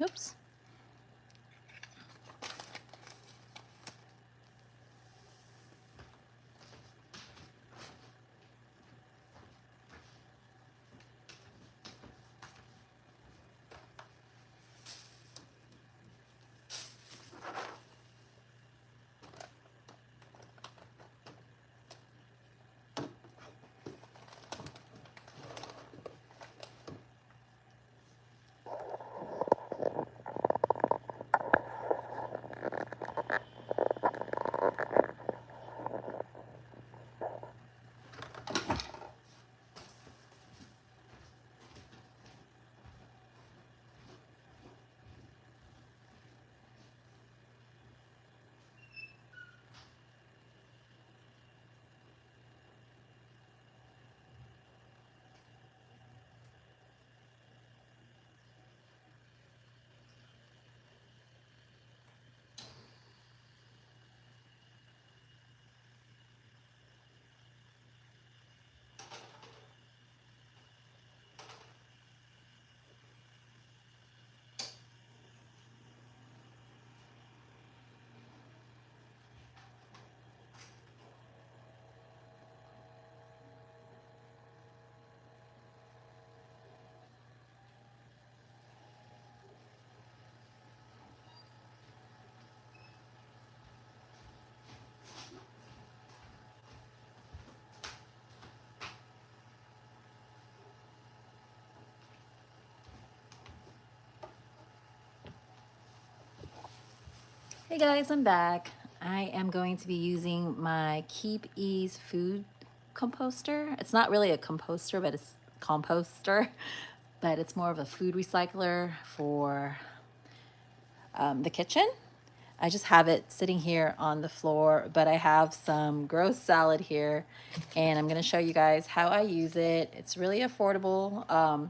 Oops. Hey guys, I'm back. I am going to be using my KEEPEEZ food composter. It's not really a composter, but it's composter, but it's more of a food recycler for the kitchen. I just have it sitting here on the floor, but I have some gross salad here, and I'm going to show you guys how I use it. It's really affordable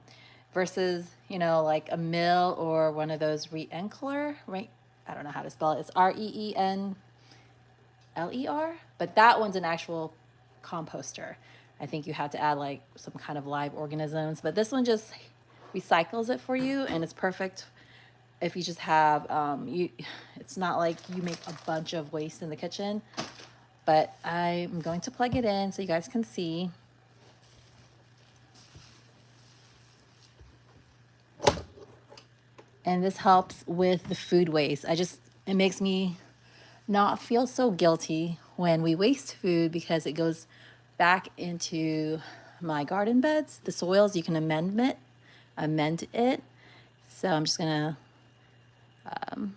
versus, you know, like a mill or one of those Reenkler, right? I don't know how to spell it. It's Reenler, but that one's an actual composter. I think you have to add like some kind of live organisms, but this one just recycles it for you, and it's perfect if you just have it's not like you make a bunch of waste in the kitchen. But I'm going to plug it in so you guys can see. And this helps with the food waste. It makes me not feel so guilty when we waste food, because it goes back into my garden beds. The soils, you can amend it. So I'm just gonna you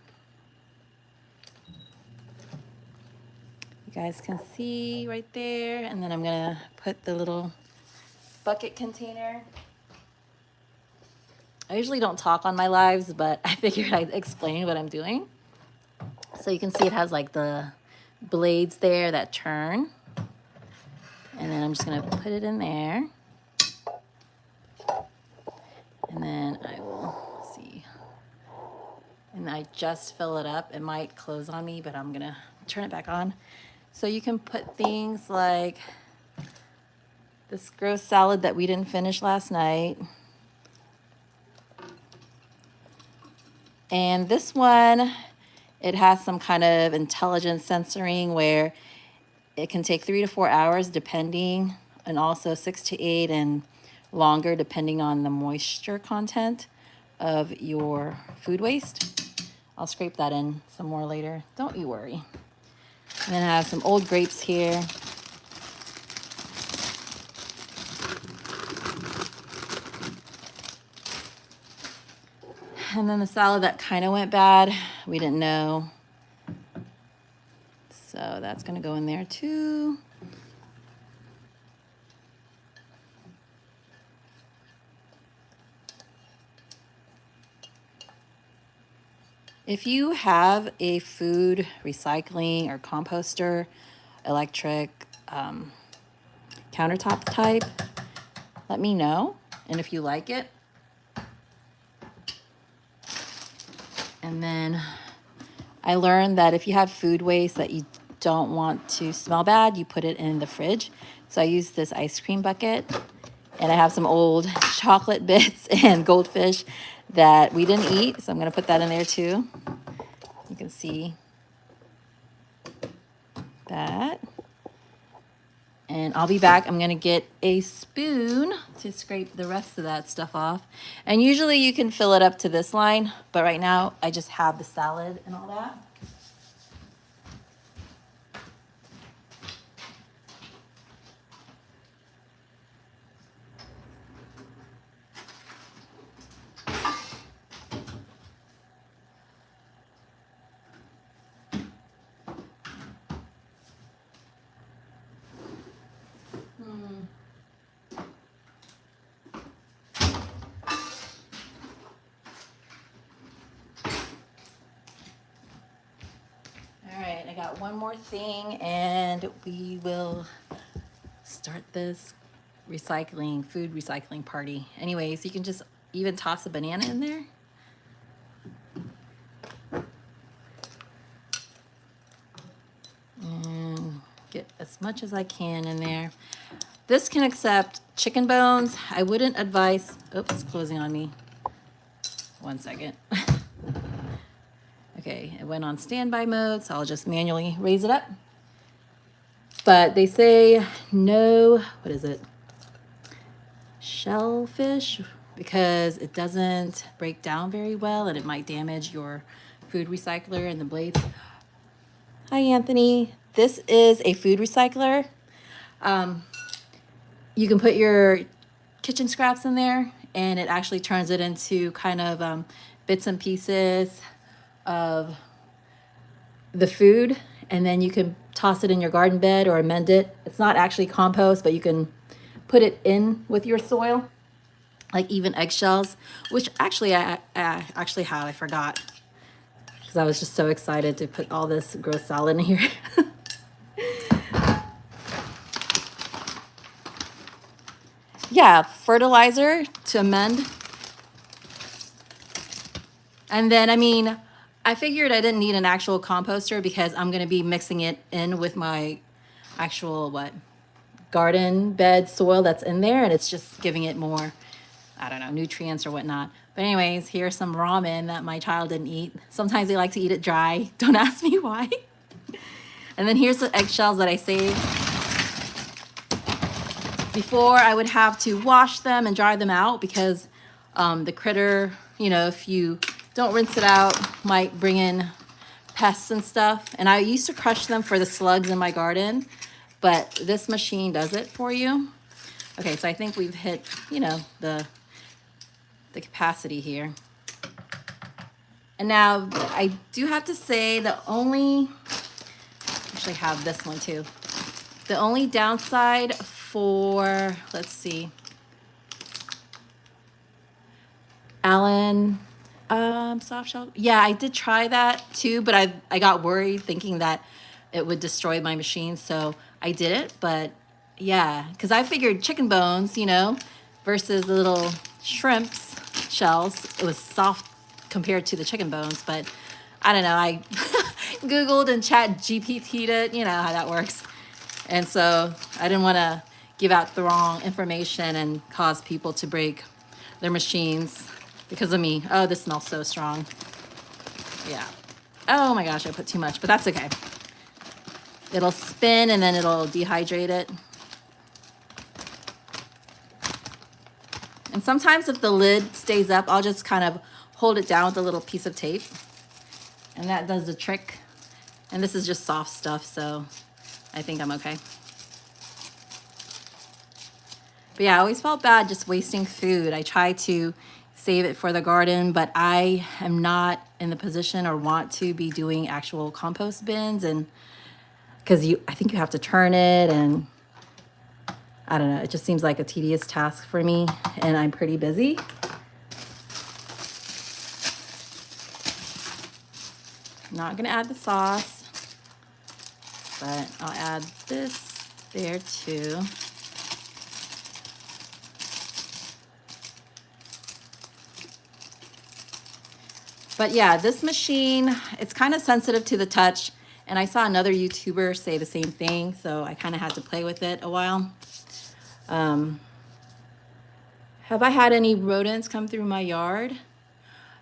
guys can see right there, and then I'm gonna put the little bucket container. I usually don't talk on my lives, but I figured I'd explain what I'm doing. So you can see it has like the blades there that turn. And then I'm just gonna put it in there. And then I will see. And I just fill it up. It might close on me, but I'm gonna turn it back on. So you can put things like this gross salad that we didn't finish last night. And this one, it has some kind of intelligent sensoring where it can take 3 to 4 hours depending, and also 6 to 8 and longer depending on the moisture content of your food waste. I'll scrape that in some more later, don't you worry. And then I have some old grapes here. And then the salad that kind of went bad, we didn't know. So that's gonna go in there too. If you have a food recycling or composter, electric, countertop type, let me know. And if you like it. And then I learned that if you have food waste that you don't want to smell bad, you put it in the fridge. So I use this ice cream bucket, and I have some old chocolate bits and goldfish that we didn't eat. So I'm going to put that in there too. You can see that. And I'll be back. I'm going to get a spoon to scrape the rest of that stuff off. And usually you can fill it up to this line, but right now I just have the salad and all that. All right, I got one more thing and we will start this food recycling party. Anyways, you can just even toss a banana in there. And get as much as I can in there. This can accept chicken bones. I wouldn't advise, oops, it's closing on me. 1 second. Okay, it went on standby mode, so I'll just manually raise it up. But they say no, what is it? Shellfish, because it doesn't break down very well and it might damage your food recycler and the blades. Hi, Anthony. This is a food recycler. You can put your kitchen scraps in there and it actually turns it into kind of bits and pieces of the food, and then you can toss it in your garden bed or amend it. It's not actually compost, but you can put it in with your soil, like even eggshells, which actually I actually have. I forgot because I was just so excited to put all this gross salad in here. Yeah, fertilizer to amend. And then, I mean, I figured I didn't need an actual composter because I'm going to be mixing it in with my actual, garden bed soil that's in there. And it's just giving it more, I don't know, nutrients or whatnot. But anyways, here's some ramen that my child didn't eat. Sometimes they like to eat it dry. Don't ask me why. And then here's the eggshells that I saved. Before I would have to wash them and dry them out because the critter, you know, if you don't rinse it out, might bring in pests and stuff. And I used to crush them for the slugs in my garden, but this machine does it for you. Okay, so I think we've hit, you know, the capacity here. And now I do have to say actually have this one too. The only downside for, let's see, Allen, soft shell. Yeah, I did try that too, but I got worried thinking that it would destroy my machine. So I did it, but yeah, because I figured chicken bones, you know, versus the little shrimps shells, it was soft compared to the chicken bones, but I don't know. I Googled and chat GPT'd it, you know how that works. And so I didn't want to give out the wrong information and cause people to break their machines because of me. Oh, this smells so strong. Yeah. Oh my gosh, I put too much, but that's okay. It'll spin and then it'll dehydrate it. And sometimes if the lid stays up, I'll just kind of hold it down with a little piece of tape. And that does the trick. And this is just soft stuff, so I think I'm okay. But yeah, I always felt bad just wasting food. I try to save it for the garden, but I am not in the position or want to be doing actual compost bins, and because I think you have to turn it, and I don't know, it just seems like a tedious task for me, and I'm pretty busy. I'm not gonna add the sauce, but I'll add this there too. But yeah, this machine, it's kind of sensitive to the touch. And I saw another YouTuber say the same thing, so I kind of had to play with it a while. Have I had any rodents come through my yard?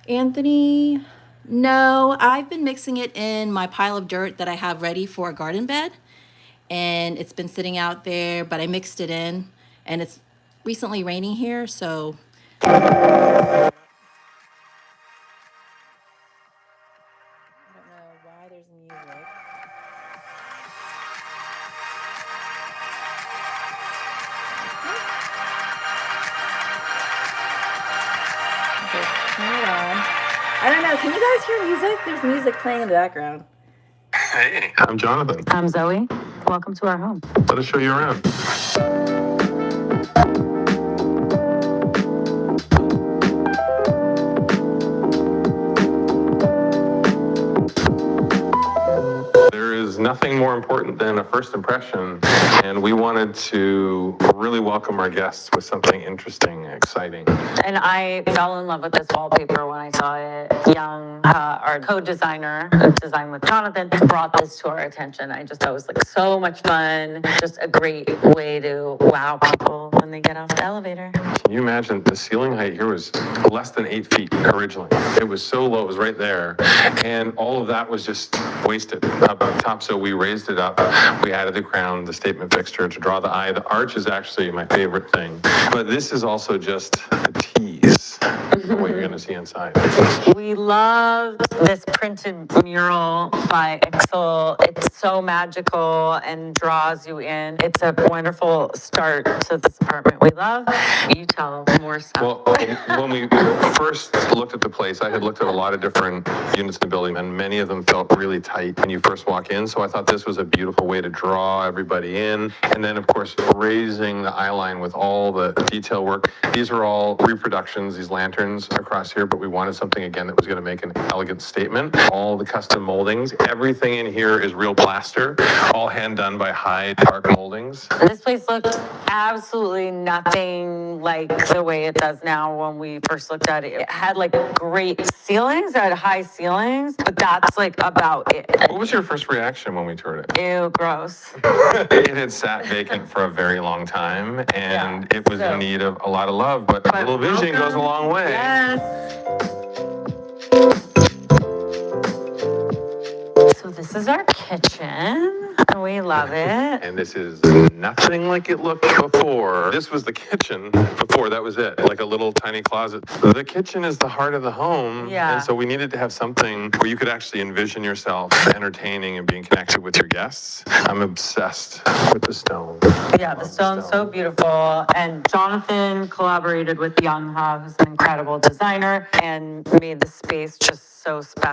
Anthony, no, I've been mixing it in my pile of dirt that I have ready for a garden bed. And it's been sitting out there, but I mixed it in. And it's recently raining here, so. I don't know why there's music. Okay, turn it on. I don't know. Can you guys hear music? There's music playing in the background. Hey, I'm Jonathan. I'm Zoe. Welcome to our home. Let us show you around. There is nothing more important than a first impression, and we wanted to really welcome our guests with something interesting, exciting. And I fell in love with this wallpaper when I saw it. Young, our co-designer, Design with Jonathan, brought this to our attention. I just thought it was like so much fun. Just a great way to wow people when they get off the elevator. Can you imagine the ceiling height here was less than 8 feet originally? It was so low, it was right there. And all of that was just wasted up on top. So we raised it up. We added the crown, the statement fixture to draw the eye. The arch is actually my favorite thing. But this is also just a tease of what you're going to see inside. We love this printed mural by Excel. It's so magical and draws you in. It's a wonderful start to this apartment we love. You tell more stuff. Well, when we first looked at the place, I had looked at a lot of different units in the building, and many of them felt really tight when you first walk in. So I thought this was a beautiful way to draw everybody in. And then, of course, raising the eye line with all the detail work. These are all reproductions, these lanterns across here, but we wanted something, again, that was going to make an elegant statement. All the custom moldings, everything in here is real plaster, all hand done by Hyde Park Moldings. This place looked absolutely nothing like the way it does now when we first looked at it. It had like great ceilings, it had high ceilings, but that's like about it. What was your first reaction when we toured it? Ew, gross. It had sat vacant for a very long time, and it was in need of a lot of love, but a little vision goes a long way. Yes. So this is our kitchen, and we love it. And this is nothing like it looked before. This was the kitchen before, that was it, like a little tiny closet. The kitchen is the heart of the home. Yeah. And so we needed to have something where you could actually envision yourself entertaining and being connected with your guests. I'm obsessed with the stone. Yeah, the stone's so beautiful. And Jonathan collaborated with Young Ha, who's an incredible designer, and made the space just so special.